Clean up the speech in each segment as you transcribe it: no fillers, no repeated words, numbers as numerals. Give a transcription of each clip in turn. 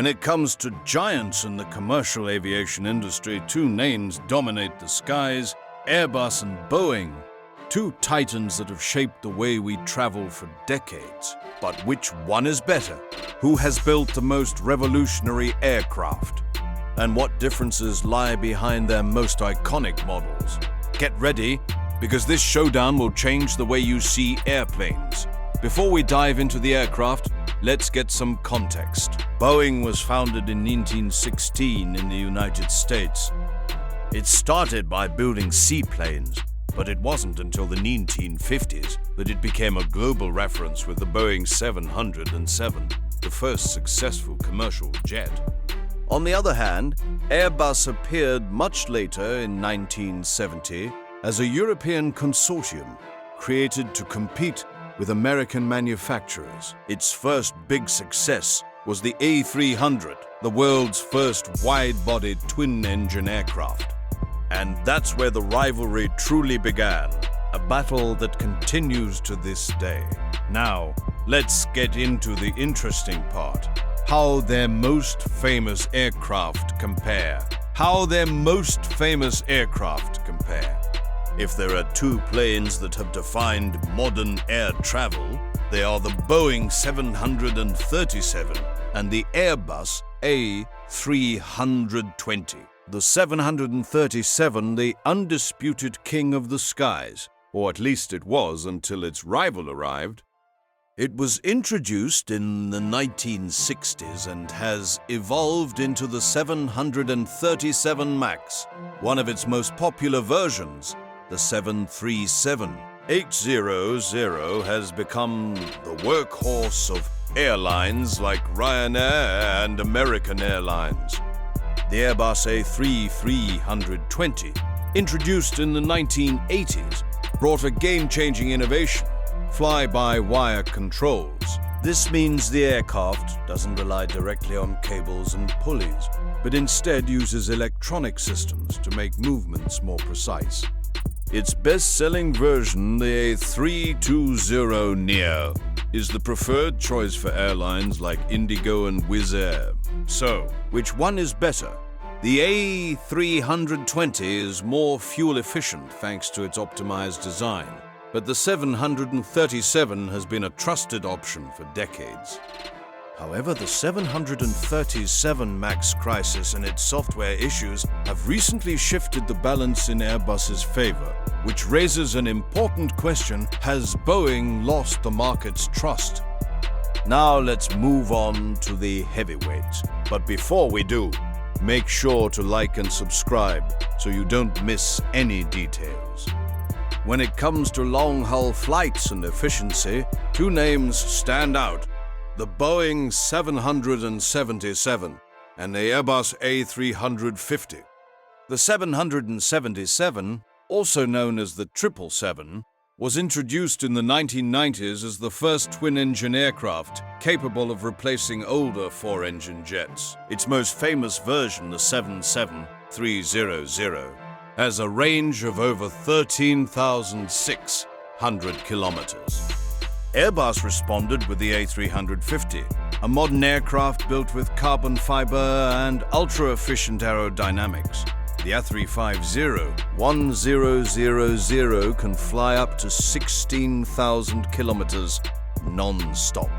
When it comes to giants in the commercial aviation industry, two names dominate the skies: Airbus and Boeing. Two titans that have shaped the way we travel for decades. But which one is better? Who has built the most revolutionary aircraft? And what differences lie behind their most iconic models? Get ready, because this showdown will change the way you see airplanes. Before we dive into the aircraft, let's get some context. Boeing was founded in 1916 in the United States. It started by building seaplanes, but it wasn't until the 1950s that it became a global reference with the Boeing 707, the first successful commercial jet. On the other hand, Airbus appeared much later in 1970 as a European consortium created to compete with American manufacturers. Its first big success was the A300, the world's first wide-bodied twin-engine aircraft. And that's where the rivalry truly began, a battle that continues to this day. Now, let's get into the interesting part: how their most famous aircraft compare. If there are two planes that have defined modern air travel, they are the Boeing 737 and the Airbus A320. The 737, the undisputed king of the skies, or at least it was until its rival arrived. It was introduced in the 1960s and has evolved into the 737 MAX, one of its most popular versions, the 737-800 has become the workhorse of airlines like Ryanair and American Airlines. The Airbus A320, introduced in the 1980s, brought a game-changing innovation: fly-by-wire controls. This means the aircraft doesn't rely directly on cables and pulleys, but instead uses electronic systems to make movements more precise. Its best-selling version, the A320 Neo, is the preferred choice for airlines like Indigo and Wizz Air. So, which one is better? The A320 is more fuel efficient thanks to its optimized design, but the 737 has been a trusted option for decades. However, the 737 MAX crisis and its software issues have recently shifted the balance in Airbus's favor, which raises an important question: has Boeing lost the market's trust? Now let's move on to the heavyweights. But before we do, make sure to like and subscribe so you don't miss any details. When it comes to long-haul flights and efficiency, two names stand out: the Boeing 777 and the Airbus A350. The 777, also known as the 777, was introduced in the 1990s as the first twin-engine aircraft capable of replacing older four-engine jets. Its most famous version, the 77300, has a range of over 13,600 kilometers. Airbus responded with the A350, a modern aircraft built with carbon fiber and ultra-efficient aerodynamics. The A350-1000 can fly up to 16,000 kilometers non-stop.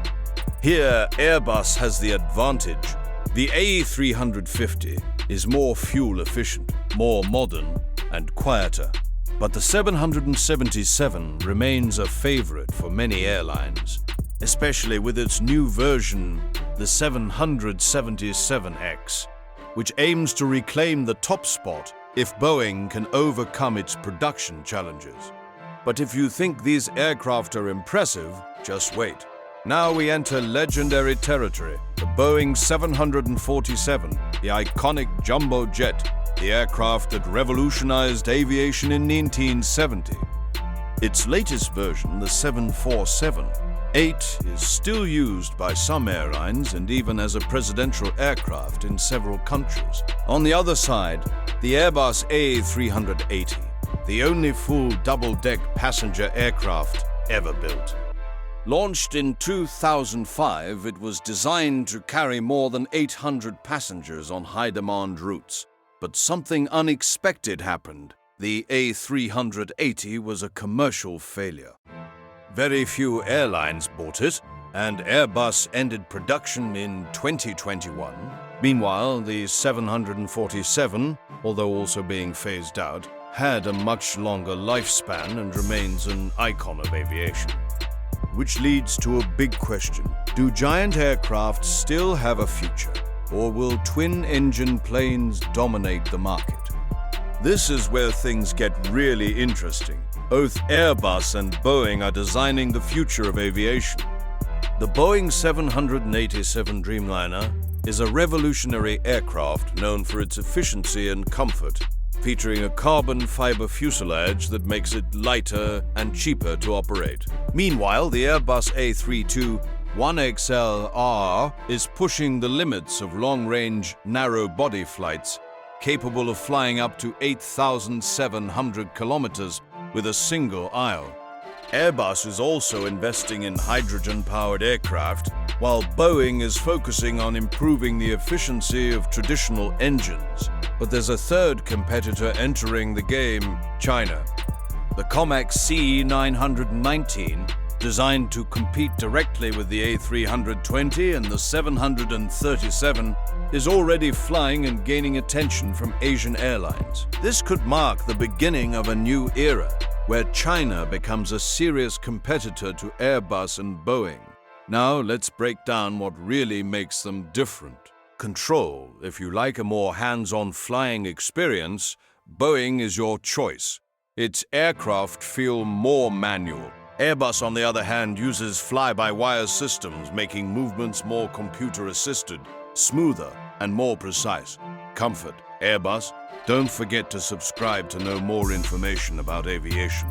Here, Airbus has the advantage. The A350 is more fuel efficient, more modern, and quieter. But the 777 remains a favorite for many airlines, especially with its new version, the 777X, which aims to reclaim the top spot if Boeing can overcome its production challenges. But if you think these aircraft are impressive, just wait. Now we enter legendary territory, the Boeing 747, the iconic jumbo jet, the aircraft that revolutionized aviation in 1970. Its latest version, the 747-8, is still used by some airlines and even as a presidential aircraft in several countries. On the other side, the Airbus A380, the only full double-deck passenger aircraft ever built. Launched in 2005, it was designed to carry more than 800 passengers on high-demand routes. But something unexpected happened. The A380 was a commercial failure. Very few airlines bought it, and Airbus ended production in 2021. Meanwhile, the 747, although also being phased out, had a much longer lifespan and remains an icon of aviation. Which leads to a big question. Do giant aircraft still have a future, or will twin-engine planes dominate the market? This is where things get really interesting. Both Airbus and Boeing are designing the future of aviation. The Boeing 787 Dreamliner is a revolutionary aircraft known for its efficiency and comfort, featuring a carbon fiber fuselage that makes it lighter and cheaper to operate. Meanwhile, the Airbus A320 1XLR is pushing the limits of long-range, narrow-body flights, capable of flying up to 8,700 kilometers with a single aisle. Airbus is also investing in hydrogen-powered aircraft, while Boeing is focusing on improving the efficiency of traditional engines. But there's a third competitor entering the game, China. The COMAC C919, designed to compete directly with the A320 and the 737, is already flying and gaining attention from Asian airlines. This could mark the beginning of a new era, where China becomes a serious competitor to Airbus and Boeing. Now let's break down what really makes them different. Control. If you like a more hands-on flying experience, Boeing is your choice. Its aircraft feel more manual. Airbus, on the other hand, uses fly-by-wire systems, making movements more computer-assisted, smoother, and more precise. Comfort. Airbus. Don't forget to subscribe to know more information about aviation.